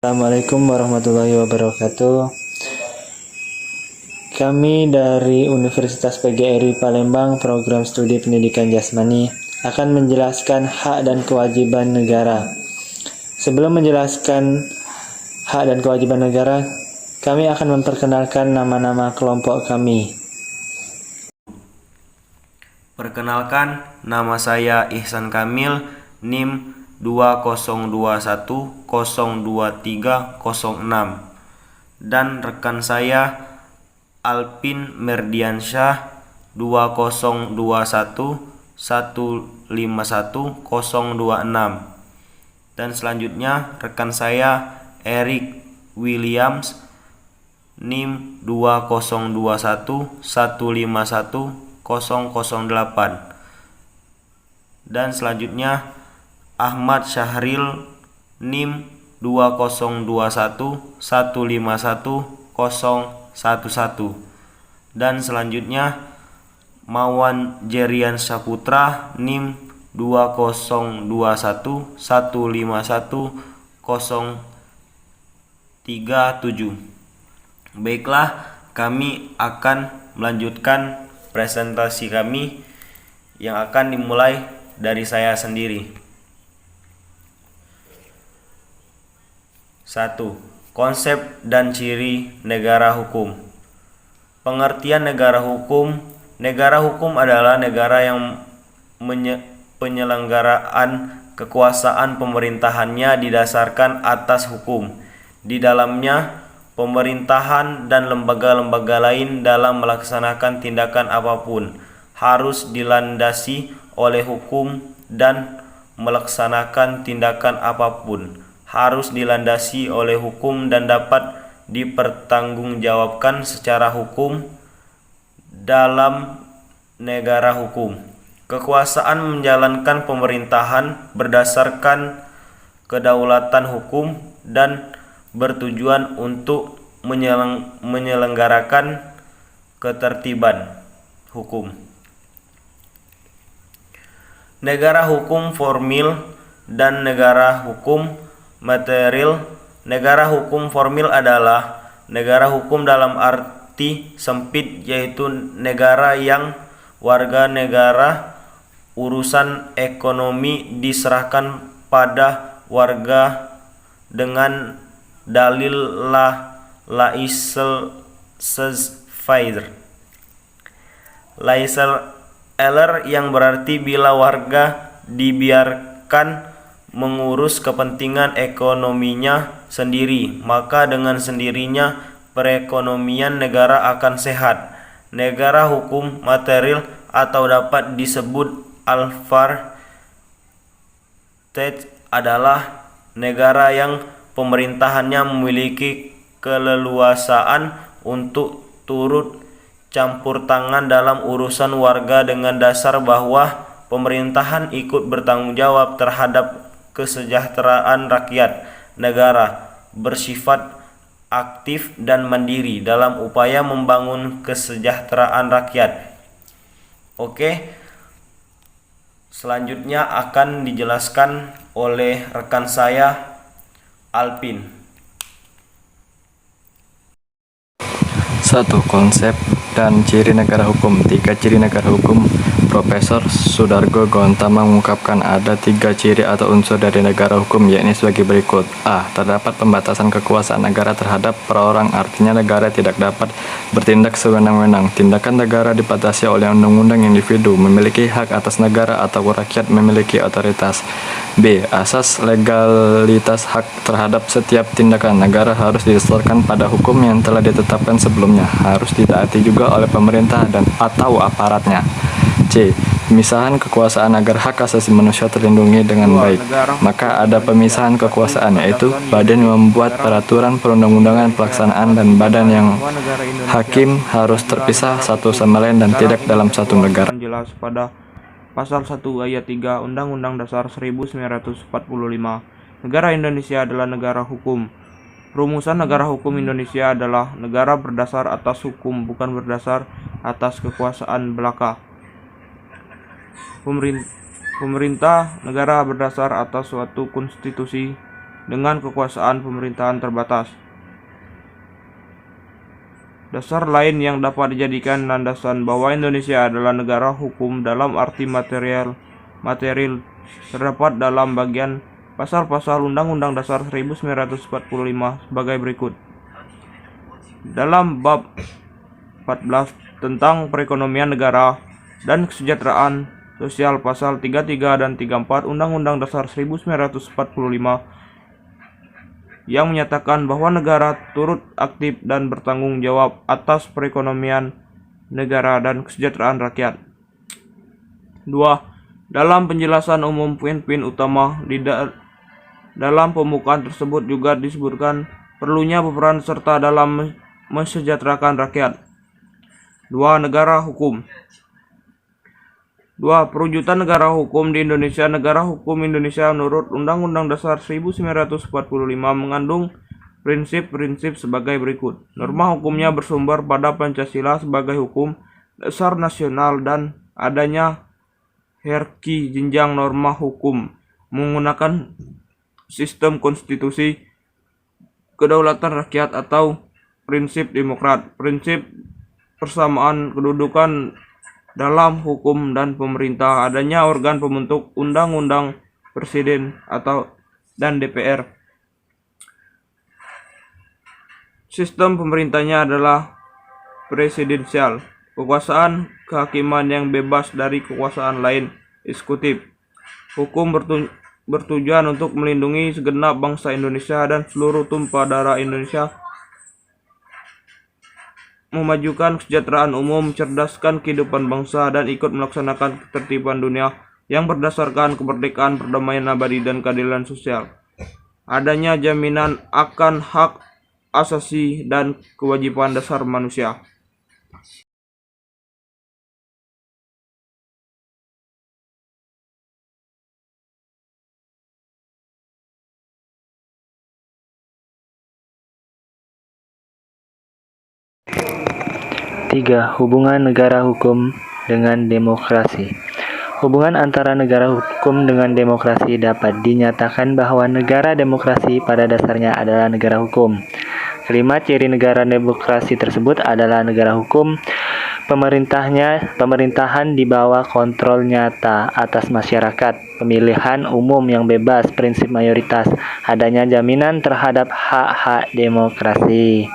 Assalamualaikum warahmatullahi wabarakatuh. Kami dari Universitas PGRI Palembang, Program Studi Pendidikan Jasmani, akan menjelaskan hak dan kewajiban negara. Sebelum menjelaskan hak dan kewajiban negara, kami akan memperkenalkan nama-nama kelompok kami. Perkenalkan, nama saya Ihsan Kamil, NIM 2021023006, dan rekan saya Alpin Merdiansyah 2021151026, dan selanjutnya rekan saya Eric Williams, NIM 2021151008, dan selanjutnya Ahmad Syahril, NIM 2021151011, dan selanjutnya Mawan Jerian Saputra, NIM 2021151037. Baiklah, kami akan melanjutkan presentasi kami yang akan dimulai dari saya sendiri. 1. Konsep dan ciri negara hukum. Pengertian negara hukum. Negara hukum adalah negara yang penyelenggaraan kekuasaan pemerintahannya didasarkan atas hukum. Di dalamnya, pemerintahan dan lembaga-lembaga lain dalam melaksanakan tindakan apapun harus dilandasi oleh hukum, dan melaksanakan tindakan apapun harus dilandasi oleh hukum dan dapat dipertanggungjawabkan secara hukum dalam negara hukum. Kekuasaan menjalankan pemerintahan berdasarkan kedaulatan hukum dan bertujuan untuk menyelenggarakan ketertiban hukum. Negara hukum formil dan negara hukum material. Negara hukum formil adalah negara hukum dalam arti sempit, yaitu negara yang warga negara urusan ekonomi diserahkan pada warga dengan dalil laissez-faire. Laissez-aller yang berarti bila warga dibiarkan mengurus kepentingan ekonominya sendiri, maka dengan sendirinya perekonomian negara akan sehat. Negara hukum material atau dapat disebut apartheid adalah negara yang pemerintahannya memiliki keleluasaan untuk turut campur tangan dalam urusan warga dengan dasar bahwa pemerintahan ikut bertanggung jawab terhadap kesejahteraan rakyat. Negara bersifat aktif dan mandiri dalam upaya membangun kesejahteraan rakyat. Oke, selanjutnya akan dijelaskan oleh rekan saya Alpin. 1. Konsep dan ciri negara hukum. 3 ciri negara hukum. Profesor Sudargo Gontama mengungkapkan ada 3 ciri atau unsur dari negara hukum, yakni sebagai berikut. A. Terdapat pembatasan kekuasaan negara terhadap perorang, artinya negara tidak dapat bertindak sewenang-wenang. Tindakan negara dibatasi oleh undang-undang. Individu memiliki hak atas negara atau rakyat memiliki otoritas. B. Asas legalitas hak terhadap setiap tindakan negara harus didasarkan pada hukum yang telah ditetapkan sebelumnya, harus ditaati juga oleh pemerintah dan atau aparatnya. C. Pemisahan kekuasaan agar hak asasi manusia terlindungi dengan baik. Maka ada pemisahan kekuasaan, yaitu badan yang membuat peraturan perundang-undangan pelaksanaan dan badan yang hakim harus terpisah satu sama lain dan tidak dalam satu negara. Jelas pada Pasal 1 Ayat 3 Undang-Undang Dasar 1945. Negara Indonesia adalah negara hukum. Rumusan negara hukum Indonesia adalah negara berdasar atas hukum, bukan berdasar atas kekuasaan belaka. Pemerintah negara berdasar atas suatu konstitusi dengan kekuasaan pemerintahan terbatas. Dasar lain yang dapat dijadikan landasan bahwa Indonesia adalah negara hukum dalam arti material terdapat dalam bagian pasal-pasal Undang-Undang Dasar 1945 sebagai berikut. Dalam bab 14 tentang perekonomian negara dan kesejahteraan sosial pasal 33 dan 34 Undang-Undang Dasar 1945 yang menyatakan bahwa negara turut aktif dan bertanggung jawab atas perekonomian negara dan kesejahteraan rakyat. 2. Dalam penjelasan umum poin-poin utama dalam pembukaan tersebut juga disebutkan perlunya berperan serta dalam mensejahterakan rakyat. 2. Negara hukum. 2. Perwujudan negara hukum di Indonesia. Negara hukum Indonesia menurut Undang-Undang Dasar 1945 mengandung prinsip-prinsip sebagai berikut. Norma hukumnya bersumber pada Pancasila sebagai hukum dasar nasional dan adanya hierarki jenjang norma hukum menggunakan sistem konstitusi kedaulatan rakyat atau prinsip demokrat, prinsip persamaan kedudukan dalam hukum dan pemerintah, adanya organ pembentuk undang-undang presiden dan DPR. Sistem pemerintahnya adalah presidensial, kekuasaan kehakiman yang bebas dari kekuasaan lain, eksekutif. Hukum bertujuan untuk melindungi segenap bangsa Indonesia dan seluruh tumpah darah Indonesia, memajukan kesejahteraan umum, mencerdaskan kehidupan bangsa, dan ikut melaksanakan ketertiban dunia yang berdasarkan kemerdekaan, perdamaian abadi, dan keadilan sosial. Adanya jaminan akan hak asasi dan kewajiban dasar manusia. Tiga, hubungan negara hukum dengan demokrasi. Hubungan antara negara hukum dengan demokrasi dapat dinyatakan bahwa negara demokrasi pada dasarnya adalah negara hukum. Kelima, ciri negara demokrasi tersebut adalah negara hukum. Pemerintahan di bawah kontrol nyata atas masyarakat, pemilihan umum yang bebas, prinsip mayoritas, adanya jaminan terhadap hak-hak demokrasi.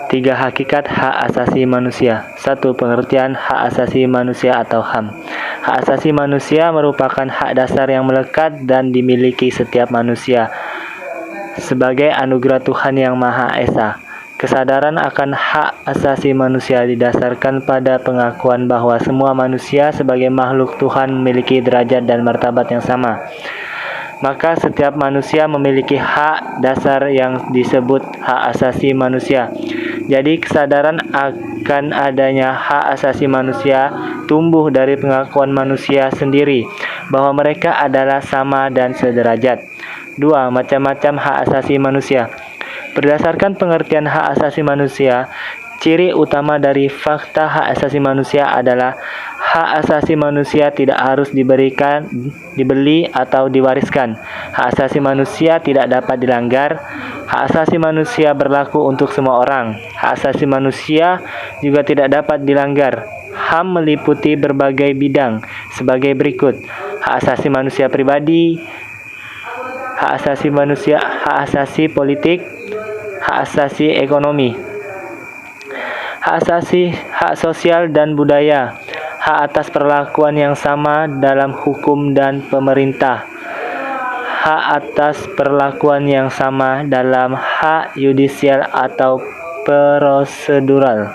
3. Hakikat hak asasi manusia. 1. Pengertian hak asasi manusia atau HAM. Hak asasi manusia merupakan hak dasar yang melekat dan dimiliki setiap manusia sebagai anugerah Tuhan Yang Maha Esa. Kesadaran akan hak asasi manusia didasarkan pada pengakuan bahwa semua manusia sebagai makhluk Tuhan memiliki derajat dan martabat yang sama. Maka setiap manusia memiliki hak dasar yang disebut hak asasi manusia. Jadi kesadaran akan adanya hak asasi manusia tumbuh dari pengakuan manusia sendiri bahwa mereka adalah sama dan sederajat. 2. Macam-macam hak asasi manusia. Berdasarkan pengertian hak asasi manusia, ciri utama dari fakta hak asasi manusia adalah hak asasi manusia tidak harus dibeli atau diwariskan. Hak asasi manusia tidak dapat dilanggar. Hak asasi manusia berlaku untuk semua orang. Hak asasi manusia juga tidak dapat dilanggar. HAM meliputi berbagai bidang sebagai berikut: hak asasi manusia pribadi, hak asasi manusia, hak asasi politik, hak asasi ekonomi, hak asasi, hak sosial dan budaya, hak atas perlakuan yang sama dalam hukum dan pemerintah, hak atas perlakuan yang sama dalam hak yudisial atau prosedural.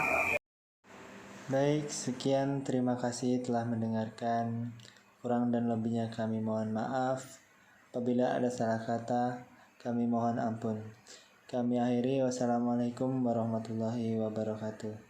Baik, sekian, terima kasih telah mendengarkan. Kurang dan lebihnya kami mohon maaf. Apabila ada salah kata, kami mohon ampun. Kami akhiri, wassalamualaikum warahmatullahi wabarakatuh.